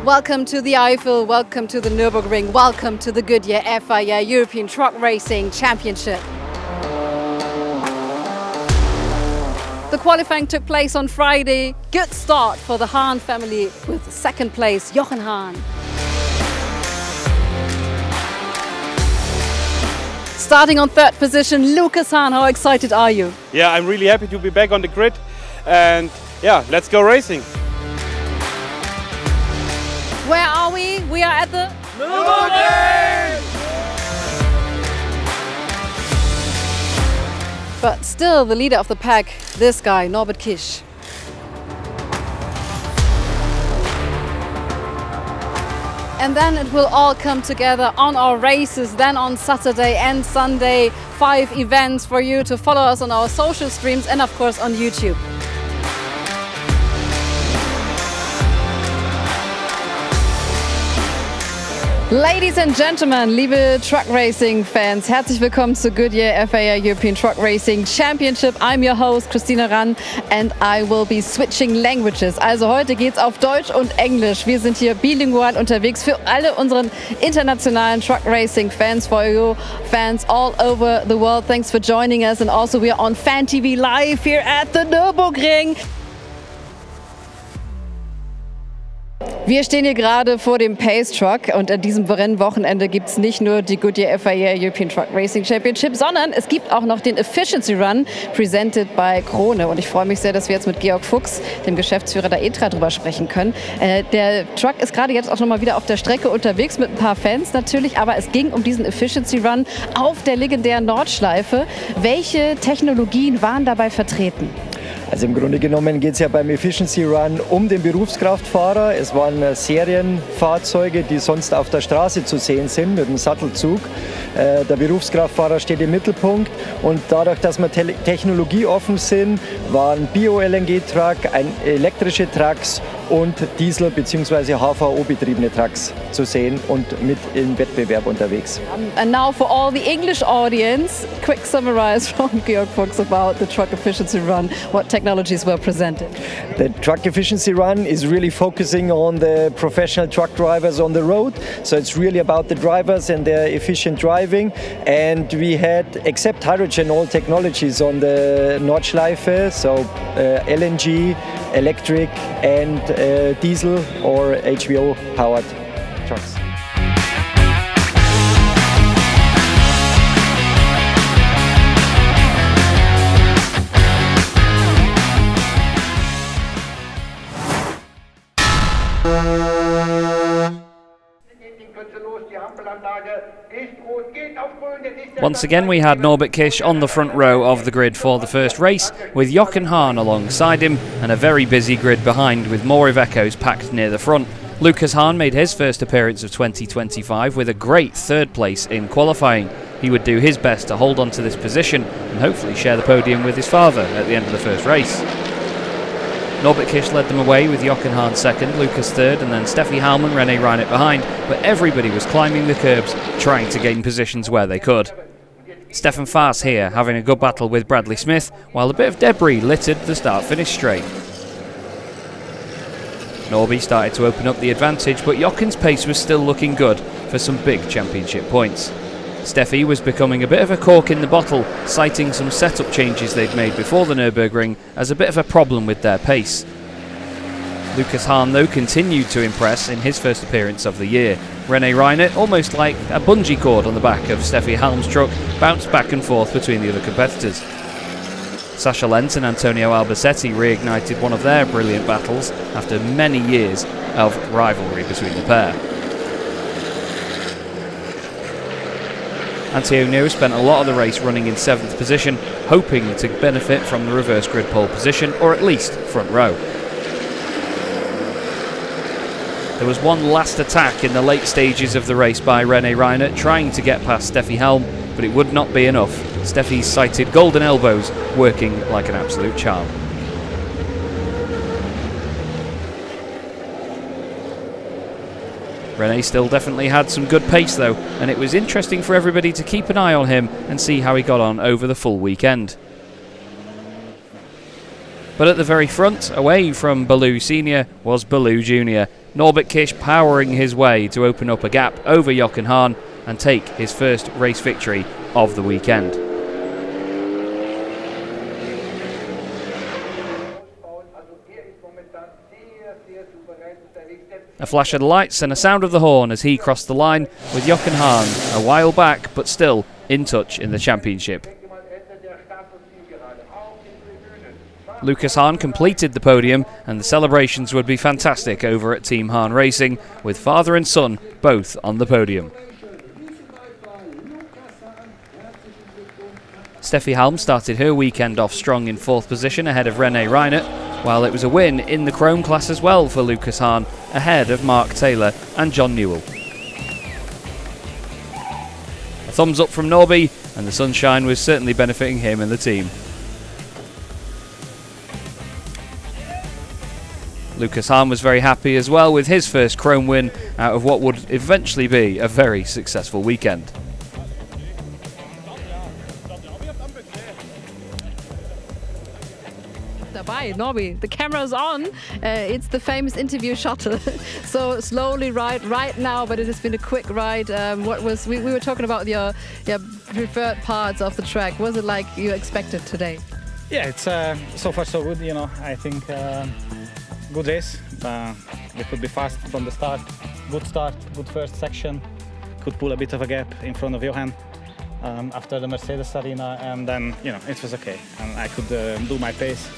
Welcome to the Eifel, welcome to the Nürburgring, welcome to the Goodyear FIA European Truck Racing Championship. The qualifying took place on Friday. Good start for the Hahn family with second place, Jochen Hahn. Starting on third position, Lucas Hahn. How excited are you? Yeah, I'm really happy to be back on the grid, and yeah, let's go racing. Where are we? We are at the Nürburgring! But still the leader of the pack, this guy, Norbert Kisch. And then it will all come together on our races, then on Saturday and Sunday. 5 events for you to follow us on our social streams and of course on YouTube. Ladies and gentlemen, liebe Truck Racing Fans, herzlich willkommen zu Goodyear FIA European Truck Racing Championship. I'm your host Christina Rann and I will be switching languages. Also heute geht's auf Deutsch und Englisch. Wir sind hier bilingual unterwegs für alle unseren internationalen Truck Racing Fans, for you fans all over the world. Thanks for joining us, and also we are on Fan TV live here at the Nürburgring. Wir stehen hier gerade vor dem Pace Truck und an diesem Rennwochenende gibt es nicht nur die Goodyear FIA European Truck Racing Championship, sondern es gibt auch noch den Efficiency Run, presented by Krone. Und ich freue mich sehr, dass wir jetzt mit Georg Fuchs, dem Geschäftsführer der ETRA, drüber sprechen können. Der Truck ist gerade jetzt auch nochmal wieder auf der Strecke unterwegs mit ein paar Fans natürlich, aber es ging um diesen Efficiency Run auf der legendären Nordschleife. Welche Technologien waren dabei vertreten? Also im Grunde genommen geht es ja beim Efficiency Run um den Berufskraftfahrer. Es waren Serienfahrzeuge, die sonst auf der Straße zu sehen sind mit dem Sattelzug. Der Berufskraftfahrer steht im Mittelpunkt und dadurch, dass wir technologieoffen sind, waren Bio-LNG-Truck, elektrische Trucks und Diesel- bzw. HVO-betriebene Trucks zu sehen und mit im Wettbewerb unterwegs. And now for all the English audience, quick summarize from Georg Fuchs about the Truck Efficiency Run. What technologies were presented? The Truck Efficiency Run is really focusing on the professional truck drivers on the road. So it's really about the drivers and their efficient driving. And we had, except hydrogen, all technologies on the Nordschleife. So LNG, electric and diesel or HVO powered trucks. Once again, we had Norbert Kisch on the front row of the grid for the first race, with Jochen Hahn alongside him and a very busy grid behind with more Ivecos packed near the front. Lucas Hahn made his first appearance of 2025 with a great third place in qualifying. He would do his best to hold on to this position and hopefully share the podium with his father at the end of the first race. Norbert Kisch led them away with Jochen Hahn second, Lucas third, and then Steffi Hallmann, René Reinert behind, but everybody was climbing the curbs, trying to gain positions where they could. Stefan Faas here having a good battle with Bradley Smith, while a bit of debris littered the start-finish straight. Norby started to open up the advantage, but Jochen's pace was still looking good for some big championship points. Steffi was becoming a bit of a cork in the bottle, citing some setup changes they'd made before the Nürburgring as a bit of a problem with their pace. Lucas Hahn, though, continued to impress in his first appearance of the year. René Reinert, almost like a bungee cord on the back of Steffi Halm's truck, bounced back and forth between the other competitors. Sascha Lenz and Antonio Albacete reignited one of their brilliant battles after many years of rivalry between the pair. Antonio spent a lot of the race running in 7th position, hoping to benefit from the reverse grid pole position, or at least front row. There was one last attack in the late stages of the race by René Reinert, trying to get past Steffi Helm, but it would not be enough. Steffi's cited golden elbows working like an absolute charm. René still definitely had some good pace though, and it was interesting for everybody to keep an eye on him and see how he got on over the full weekend. But at the very front, away from Baloo Senior, was Baloo Junior. Norbert Kish powering his way to open up a gap over Jochen Hahn and take his first race victory of the weekend. A flash of the lights and a sound of the horn as he crossed the line, with Jochen Hahn a while back but still in touch in the championship. Lukas Hahn completed the podium and the celebrations would be fantastic over at Team Hahn Racing, with father and son both on the podium. Steffi Halm started her weekend off strong in 4th position ahead of René Reinert, while it was a win in the Chrome class as well for Lukas Hahn, ahead of Mark Taylor and John Newell. A thumbs up from Norby, and the sunshine was certainly benefiting him and the team. Lukas Hahn was very happy as well with his first Chrome win out of what would eventually be a very successful weekend. Dabei, Norby, the camera's on. It's the famous interview shot. So slowly right now, but it has been a quick ride. We were talking about your preferred parts of the track. Was it like you expected today? Yeah, it's so far so good. You know, I think good race. We could be fast from the start. Good first section. Could pull a bit of a gap in front of Johan after the Mercedes arena, and then it was okay, and I could do my pace.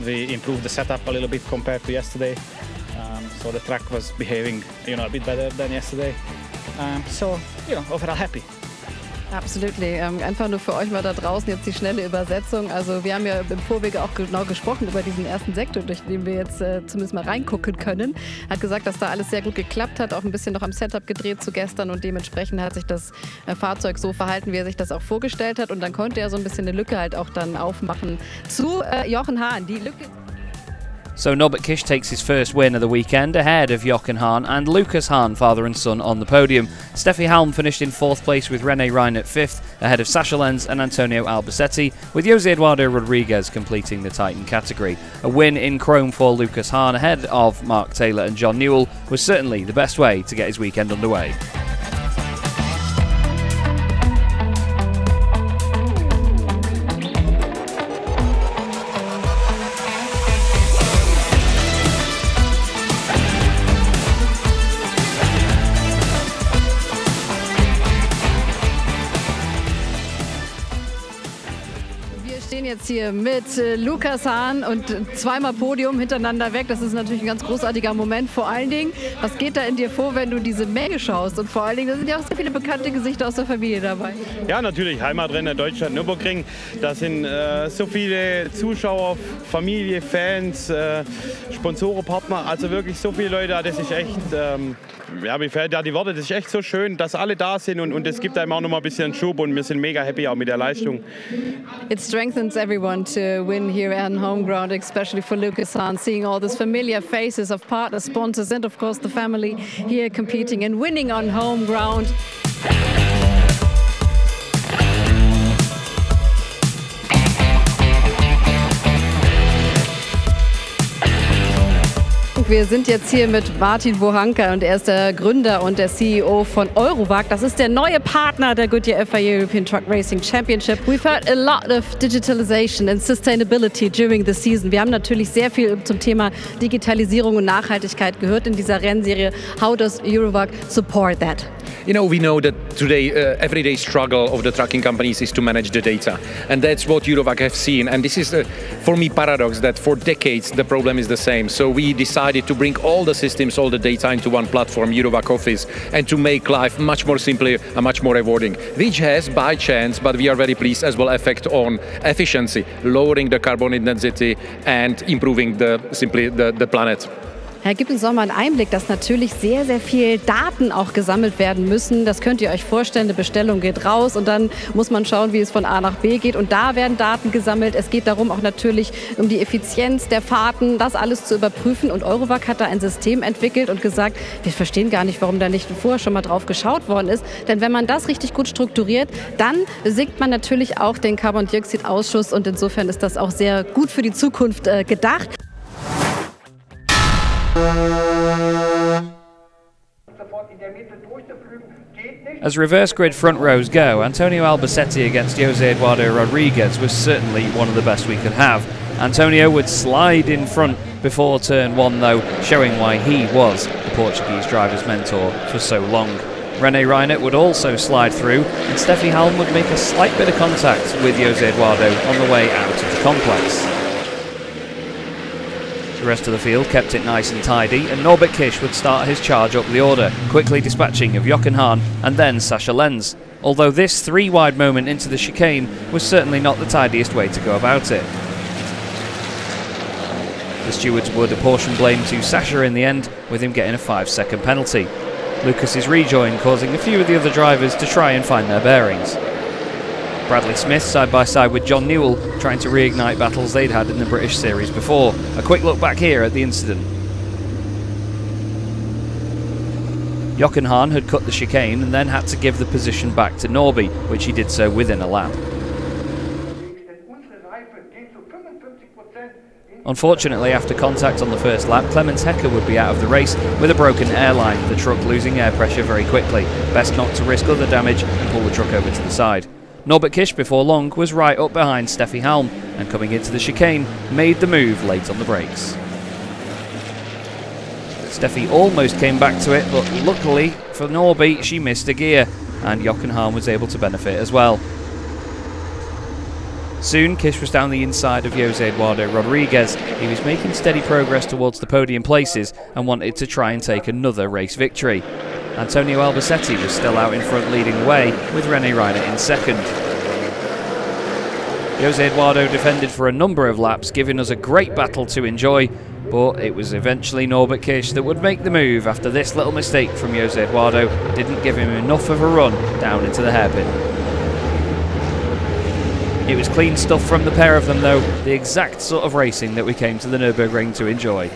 We improved the setup a little bit compared to yesterday, so the track was behaving a bit better than yesterday. So overall happy. Absolutely. Einfach nur für euch mal da draußen jetzt die schnelle Übersetzung. Also wir haben ja im Vorwege auch genau gesprochen über diesen ersten Sektor, durch den wir jetzt zumindest mal reingucken können. Hat gesagt, dass da alles sehr gut geklappt hat, auch ein bisschen noch am Setup gedreht zu gestern, und dementsprechend hat sich das Fahrzeug so verhalten, wie er sich das auch vorgestellt hat, und dann konnte er so ein bisschen eine Lücke halt auch dann aufmachen zu Jochen Hahn. Die Lücke. So Norbert Kish takes his first win of the weekend ahead of Jochen Hahn and Lukas Hahn, father and son, on the podium. Steffi Halm finished in 4th place with René Reinert 5th, ahead of Sasha Lenz and Antonio Albacete, with Jose Eduardo Rodriguez completing the Titan category. A win in Chrome for Lukas Hahn ahead of Mark Taylor and John Newell was certainly the best way to get his weekend underway. Wir stehen jetzt hier mit Lukas Hahn und zweimal Podium hintereinander weg. Das ist natürlich ein ganz großartiger Moment. Vor allen Dingen, was geht da in dir vor, wenn du diese Menge schaust? Und vor allen Dingen, da sind ja auch sehr viele bekannte Gesichter aus der Familie dabei. Ja, natürlich. Heimatrennen Deutschland, Nürburgring. Da sind so viele Zuschauer, Familie, Fans, Sponsoren, Partner. Also wirklich so viele Leute. Das ist echt, mir fehlt ja die Worte. Das ist echt so schön, dass alle da sind. Und es gibt einem auch noch mal ein bisschen Schub. Und wir sind mega happy auch mit der Leistung. It strengthens everyone to win here on home ground, especially for Lukas Hahn, seeing all these familiar faces of partners, sponsors, and of course the family here competing and winning on home ground. Wir sind jetzt hier mit Martin Wohanka und er ist der Gründer und der CEO von Eurowag. Das ist der neue Partner der Goodyear FIA European Truck Racing Championship. We've heard a lot of digitalization and sustainability during the season. Wir haben natürlich sehr viel zum Thema Digitalisierung und Nachhaltigkeit gehört in dieser Rennserie. How does Eurowag support that? You know, we know that today everyday struggle of the trucking companies is to manage the data, and that's what Eurowag have seen. And this is, for me, paradox that for decades the problem is the same. So we decided to bring all the systems, all the data into one platform, Eurowag Office, and to make life much more simpler and much more rewarding. Which has, by chance, but we are very pleased as well, effect on efficiency, lowering the carbon intensity and improving simply the planet. Herr, gib uns doch mal einen Einblick, dass natürlich sehr, sehr viel Daten auch gesammelt werden müssen. Das könnt ihr euch vorstellen, eine Bestellung geht raus und dann muss man schauen, wie es von A nach B geht. Und da werden Daten gesammelt. Es geht darum auch natürlich um die Effizienz der Fahrten, das alles zu überprüfen. Und Eurowag hat da ein System entwickelt und gesagt, wir verstehen gar nicht, warum da nicht vorher schon mal drauf geschaut worden ist. Denn wenn man das richtig gut strukturiert, dann sinkt man natürlich auch den Carbondioxidausschuss. Und insofern ist das auch sehr gut für die Zukunft gedacht. As reverse grid front rows go, Antonio Albacete against Jose Eduardo Rodriguez was certainly one of the best we could have. Antonio would slide in front before turn 1 though, showing why he was the Portuguese driver's mentor for so long. René Reinert would also slide through, and Steffi Halm would make a slight bit of contact with Jose Eduardo on the way out of the complex. The rest of the field kept it nice and tidy, and Norbert Kisch would start his charge up the order, quickly dispatching of Jochen Hahn and then Sascha Lenz. Although this 3-wide moment into the chicane was certainly not the tidiest way to go about it. The stewards would apportion blame to Sascha in the end, with him getting a 5-second penalty. Lucas's rejoin causing a few of the other drivers to try and find their bearings. Bradley Smith side by side with John Newell trying to reignite battles they'd had in the British Series before. A quick look back here at the incident. Jochen Hahn had cut the chicane and then had to give the position back to Norby, which he did so within a lap. Unfortunately, after contact on the first lap, Clemens Hecker would be out of the race with a broken airline, the truck losing air pressure very quickly. Best not to risk other damage and pull the truck over to the side. Norbert Kisch before long was right up behind Steffi Halm and coming into the chicane made the move late on the brakes. Steffi almost came back to it, but luckily for Norby she missed a gear and Jochen Hahn was able to benefit as well. Soon Kisch was down the inside of Jose Eduardo Rodriguez. He was making steady progress towards the podium places and wanted to try and take another race victory. Antonio Albacete was still out in front leading the way, with René Reinert in second. Jose Eduardo defended for a number of laps, giving us a great battle to enjoy, but it was eventually Norbert Kisch that would make the move after this little mistake from Jose Eduardo didn't give him enough of a run down into the hairpin. It was clean stuff from the pair of them though, the exact sort of racing that we came to the Nürburgring to enjoy.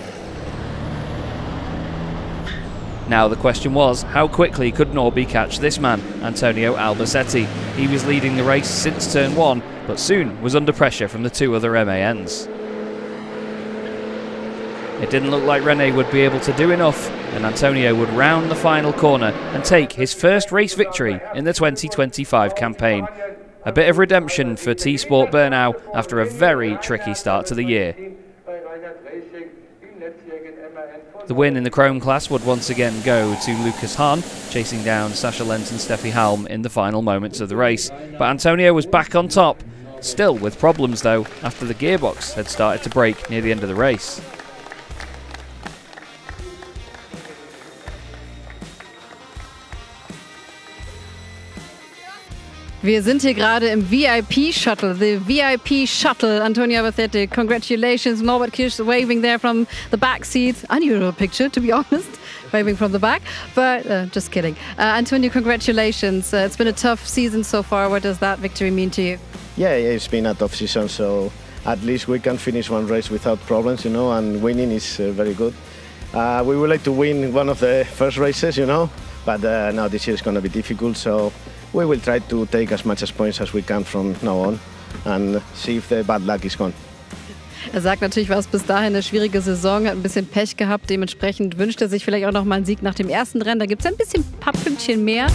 Now the question was, how quickly could Norby catch this man, Antonio Albacete? He was leading the race since turn 1, but soon was under pressure from the 2 other MANs. It didn't look like René would be able to do enough, and Antonio would round the final corner and take his first race victory in the 2025 campaign. A bit of redemption for T-Sport Bernau after a very tricky start to the year. The win in the Chrome class would once again go to Lucas Hahn, chasing down Sascha Lenz and Steffi Halm in the final moments of the race. But Antonio was back on top, still with problems though, after the gearbox had started to break near the end of the race. Wir sind hier gerade im VIP-Shuttle, the VIP Shuttle. Antonio Albacete, congratulations. Norbert Kisch waving there from the back seats. Unusual picture, to be honest, waving from the back. But just kidding. Antonio, congratulations. It's been a tough season so far. What does that victory mean to you? Yeah, it's been a tough season, so at least we can finish one race without problems, and winning is very good. We would like to win one of the first races, but now this year is going to be difficult, so we will try to take as much points as we can from now on and see if the bad luck is gone. Sagt natürlich, war es bis dahin eine schwierige Saison, hat ein bisschen Pech gehabt, dementsprechend wünscht er sich vielleicht auch noch mal einen Sieg nach dem ersten Rennen. Da gibt es ein bisschen ein paar Pünktchen mehr.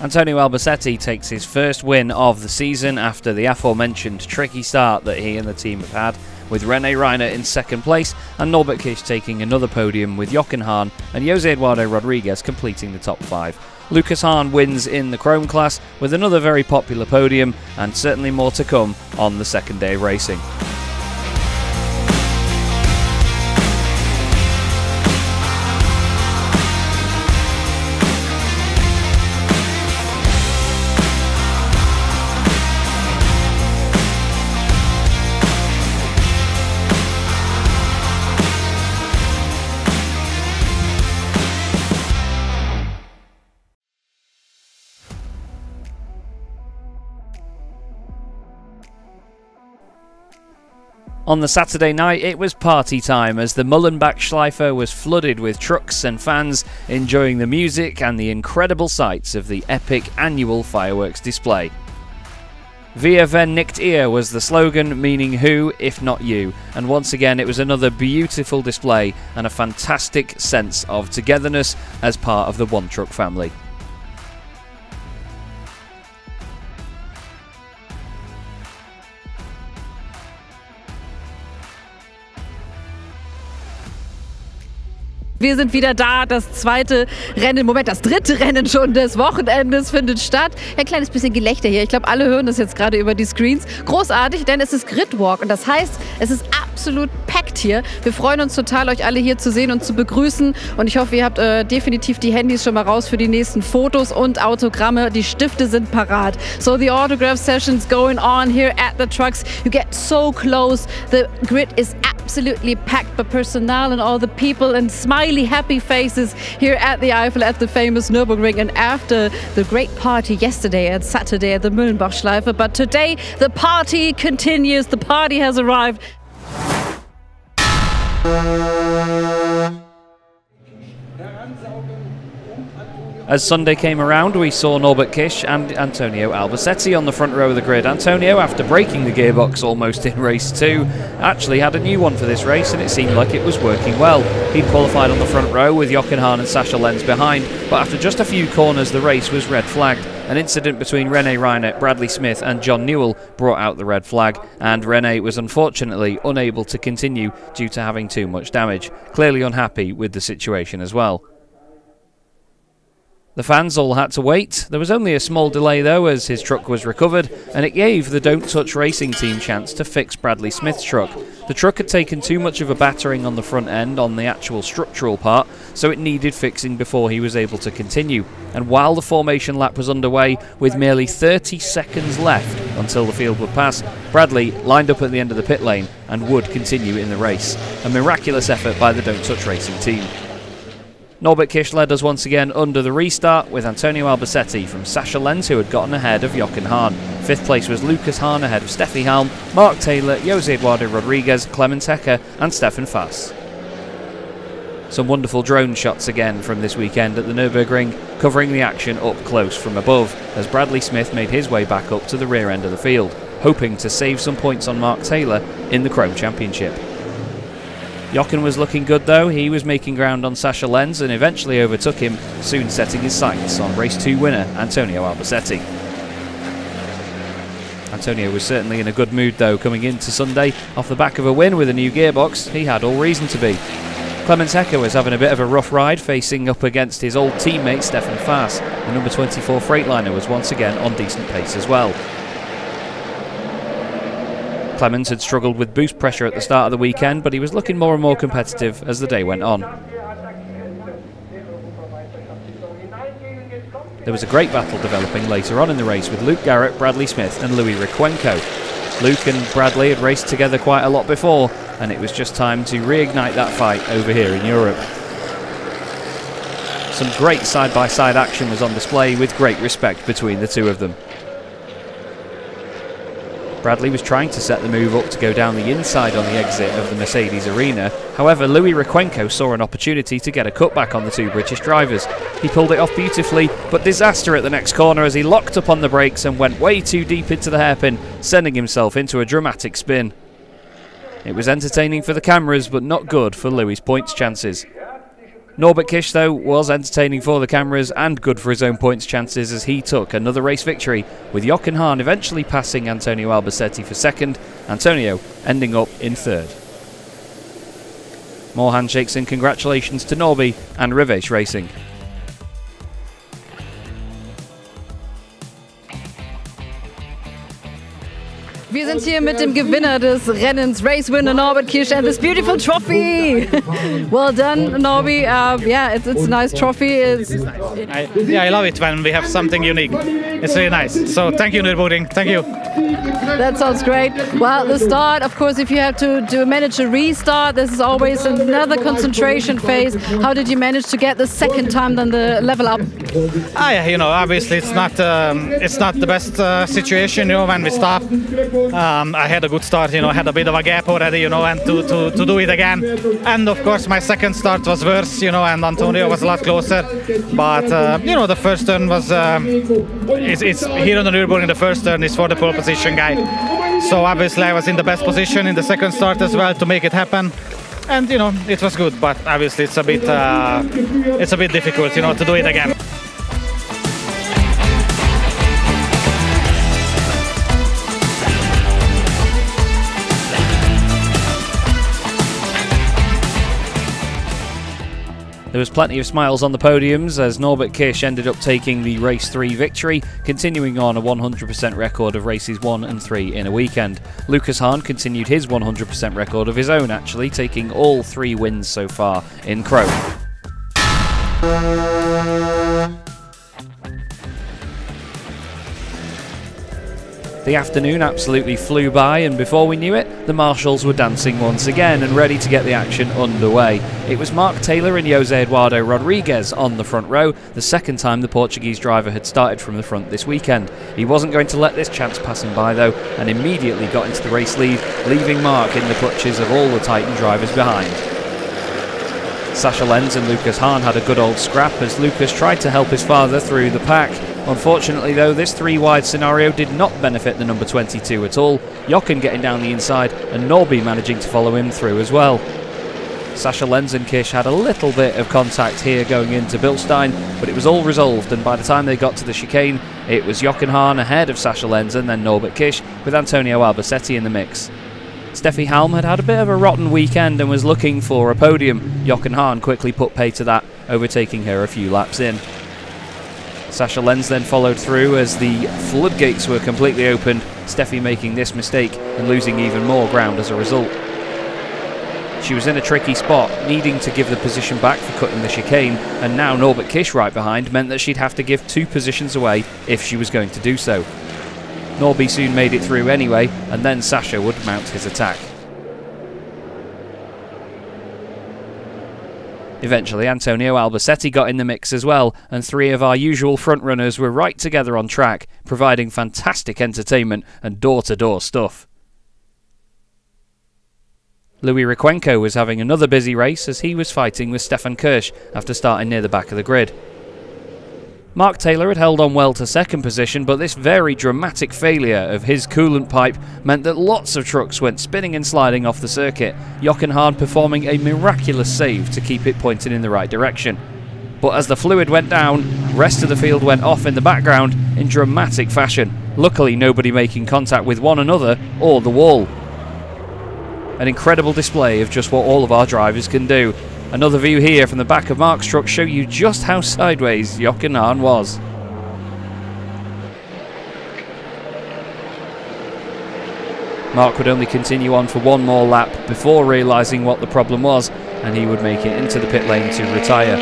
Antonio Albacete takes his first win of the season after the aforementioned tricky start that he and the team have had, with René Reinert in second place and Norbert Kisch taking another podium with Jochen Hahn and Jose Eduardo Rodriguez completing the top 5. Lucas Hahn wins in the Chrome class with another very popular podium and certainly more to come on the second day of racing. On the Saturday night, it was party time as the Mullenbach-Schleife was flooded with trucks and fans enjoying the music and the incredible sights of the epic annual fireworks display. Via wen nicht ihr was the slogan, meaning who, if not you. And once again, it was another beautiful display and a fantastic sense of togetherness as part of the One Truck family. Wir sind wieder da, das zweite Rennen, Moment, das dritte Rennen schon des Wochenendes findet statt. Ein kleines bisschen Gelächter hier, ich glaube alle hören das jetzt gerade über die Screens. Großartig, denn es ist Gridwalk und das heißt, es ist absolut packed hier. Wir freuen uns total, euch alle hier zu sehen und zu begrüßen und ich hoffe, ihr habt definitiv die Handys schon mal raus für die nächsten Fotos und Autogramme. Die Stifte sind parat. So the autograph sessions going on here at the trucks. You get so close. The grid is absolutely packed by personnel and all the people and smiley happy faces here at the Eifel at the famous Nürburgring, and after the great party yesterday and Saturday at the Mühlenbachschleife, but today the party continues. The party has arrived. As Sunday came around, we saw Norbert Kisch and Antonio Albacete on the front row of the grid. Antonio, after breaking the gearbox almost in race 2, actually had a new one for this race and it seemed like it was working well. He'd qualified on the front row with Jochen Hahn and Sascha Lenz behind, but after just a few corners the race was red flagged. An incident between René Reinert, Bradley Smith and John Newell brought out the red flag, and René was unfortunately unable to continue due to having too much damage. Clearly unhappy with the situation as well. The fans all had to wait. There was only a small delay though as his truck was recovered, and it gave the Don't Touch Racing team chance to fix Bradley Smith's truck. The truck had taken too much of a battering on the front end on the actual structural part, so it needed fixing before he was able to continue. And while the formation lap was underway, with merely 30 seconds left until the field would pass, Bradley lined up at the end of the pit lane and would continue in the race. A miraculous effort by the Don't Touch Racing team. Norbert Kisch led us once again under the restart with Antonio Albacete from Sascha Lenz, who had gotten ahead of Jochen Hahn. 5th place was Lucas Hahn ahead of Steffi Halm, Mark Taylor, Jose Eduardo Rodriguez, Clemens Hecker and Stefan Fass. Some wonderful drone shots again from this weekend at the Nürburgring, covering the action up close from above as Bradley Smith made his way back up to the rear end of the field, hoping to save some points on Mark Taylor in the Chrome Championship. Jochen was looking good though. He was making ground on Sascha Lenz and eventually overtook him, soon setting his sights on race 2 winner Antonio Albacete. Antonio was certainly in a good mood though coming into Sunday. Off the back of a win with a new gearbox, he had all reason to be. Clemens Hecker was having a bit of a rough ride, facing up against his old teammate Stefan Fass. The number 24 Freightliner was once again on decent pace as well. Clemens had struggled with boost pressure at the start of the weekend, but he was looking more and more competitive as the day went on. There was a great battle developing later on in the race with Luke Garrett, Bradley Smith and Louis Requenco. Luke and Bradley had raced together quite a lot before, and it was just time to reignite that fight over here in Europe. Some great side-by-side action was on display with great respect between the two of them. Bradley was trying to set the move up to go down the inside on the exit of the Mercedes arena. However, Louis Requenco saw an opportunity to get a cutback on the two British drivers. He pulled it off beautifully, but disaster at the next corner as he locked up on the brakes and went way too deep into the hairpin, sending himself into a dramatic spin. It was entertaining for the cameras, but not good for Louis' points chances. Norbert Kisch, though, was entertaining for the cameras and good for his own points chances as he took another race victory, with Jochen Hahn eventually passing Antonio Albacete for 2nd, Antonio ending up in 3rd. More handshakes and congratulations to Norby and Rivesh Racing. Wir sind hier mit dem Gewinner des Rennens, Race Winner Norbert Kisch, and this beautiful trophy. Well done, Norby. Yeah, it's a nice trophy. I love it when we have something unique. It's really nice. So thank you, Nürburgring. Thank you. That sounds great. Well, the start, of course, if you have to manage a restart, this is always another concentration phase. How did you manage to get the second time then the level up? Yeah, you know, obviously it's not the best situation, you know, when we stop. I had a good start, you know, had a bit of a gap already, you know, and to do it again. And of course my second start was worse, you know, and Antonio was a lot closer. But you know, the first turn was it's here on the Nürburgring. The first turn is for the pole position guy. So obviously I was in the best position in the second start as well to make it happen. And you know, it was good, but obviously it's a bit difficult, you know, to do it again. There was plenty of smiles on the podiums as Norbert Kisch ended up taking the Race 3 victory, continuing on a 100% record of races 1 and 3 in a weekend. Lucas Hahn continued his 100% record of his own, actually, taking all 3 wins so far in Chrome. The afternoon absolutely flew by, and before we knew it, the marshals were dancing once again and ready to get the action underway. It was Mark Taylor and Jose Eduardo Rodriguez on the front row, the second time the Portuguese driver had started from the front this weekend. He wasn't going to let this chance pass him by though, and immediately got into the race lead, leaving Mark in the clutches of all the Titan drivers behind. Sascha Lenz and Lucas Hahn had a good old scrap as Lucas tried to help his father through the pack. Unfortunately though, this 3-wide scenario did not benefit the number 22 at all, Jochen getting down the inside and Norby managing to follow him through as well. Sascha Lenz and Kisch had a little bit of contact here going into Bilstein, but it was all resolved, and by the time they got to the chicane, it was Jochen Hahn ahead of Sascha Lenz and then Norbert Kisch, with Antonio Albacete in the mix. Steffi Halm had a bit of a rotten weekend and was looking for a podium. Jochen Hahn quickly put pay to that, overtaking her a few laps in. Sascha Lenz then followed through as the floodgates were completely opened, Steffi making this mistake and losing even more ground as a result. She was in a tricky spot, needing to give the position back for cutting the chicane, and now Norbert Kisch right behind meant that she'd have to give 2 positions away if she was going to do so. Norby soon made it through anyway, and then Sascha would mount his attack. Eventually Antonio Albacete got in the mix as well, and 3 of our usual frontrunners were right together on track, providing fantastic entertainment and door-to-door stuff. Louis Requenco was having another busy race as he was fighting with Stefan Kirsch after starting near the back of the grid. Mark Taylor had held on well to second position, but this very dramatic failure of his coolant pipe meant that lots of trucks went spinning and sliding off the circuit, Jochen Hahn performing a miraculous save to keep it pointing in the right direction. But as the fluid went down, the rest of the field went off in the background in dramatic fashion, luckily nobody making contact with one another or the wall. An incredible display of just what all of our drivers can do. Another view here from the back of Mark's truck show you just how sideways Jochen Hahn was. Mark would only continue on for one more lap before realising what the problem was, and he would make it into the pit lane to retire.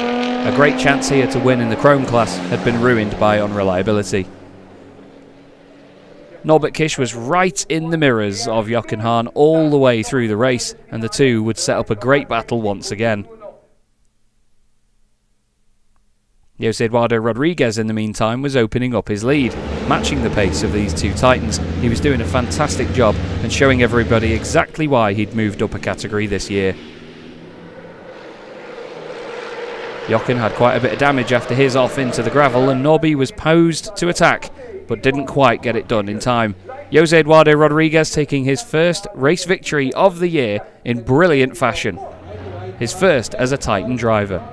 A great chance here to win in the Chrome class had been ruined by unreliability. Norbert Kisch was right in the mirrors of Jochen Hahn all the way through the race, and the two would set up a great battle once again. Jose Eduardo Rodriguez, in the meantime, was opening up his lead, matching the pace of these 2 Titans. He was doing a fantastic job and showing everybody exactly why he'd moved up a category this year. Jochen had quite a bit of damage after his off into the gravel, and Norby was posed to attack, but didn't quite get it done in time. Jose Eduardo Rodriguez taking his first race victory of the year in brilliant fashion. His first as a Titan driver.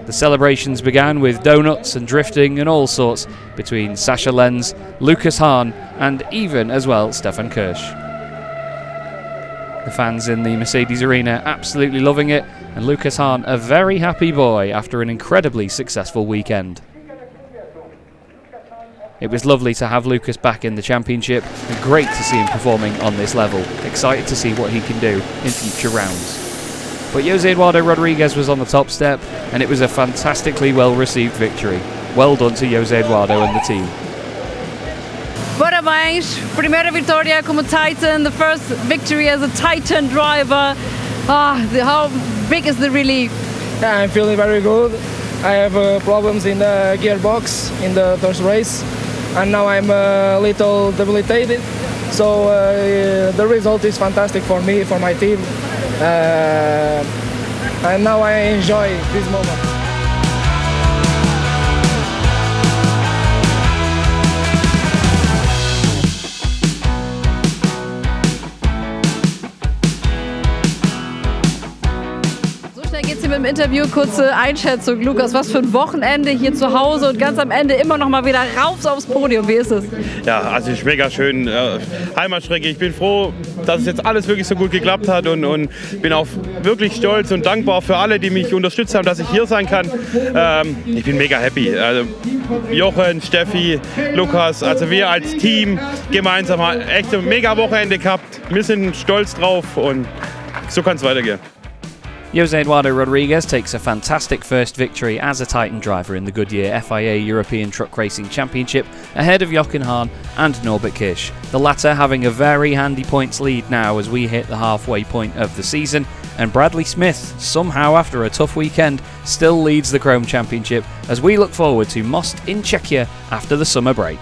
The celebrations began with donuts and drifting and all sorts between Sascha Lenz, Lucas Hahn and even as well Stefan Kirsch. The fans in the Mercedes Arena absolutely loving it, and Lucas Hahn a very happy boy after an incredibly successful weekend. It was lovely to have Lucas back in the championship and great to see him performing on this level. Excited to see what he can do in future rounds. But Jose Eduardo Rodriguez was on the top step, and it was a fantastically well received victory. Well done to Jose Eduardo and the team. What a Parabéns, primeira vitória como Titan, the first victory as a Titan driver. How big is the relief? Yeah, I'm feeling very good. I have problems in the gearbox in the first race, and now I'm a little debilitated. So the result is fantastic for me, for my team, and now I enjoy this moment. Geht's hier mit dem Interview? Kurze Einschätzung, Lukas, was für ein Wochenende hier zu Hause und ganz am Ende immer noch mal wieder rauf aufs Podium. Wie ist es? Ja, also es ist mega schön. Heimatstrecke. Ich bin froh, dass es jetzt alles wirklich so gut geklappt hat und bin auch wirklich stolz und dankbar für alle, die mich unterstützt haben, dass ich hier sein kann. Ich bin mega happy. Also Jochen, Steffi, Lukas, also wir als Team gemeinsam haben echt ein mega Wochenende gehabt. Wir sind stolz drauf und so kann es weitergehen. Jose Eduardo Rodriguez takes a fantastic first victory as a Titan driver in the Goodyear FIA European Truck Racing Championship ahead of Jochen Hahn and Norbert Kisch, the latter having a very handy points lead now as we hit the halfway point of the season, and Bradley Smith, somehow after a tough weekend, still leads the Chrome Championship as we look forward to Most in Czechia after the summer break.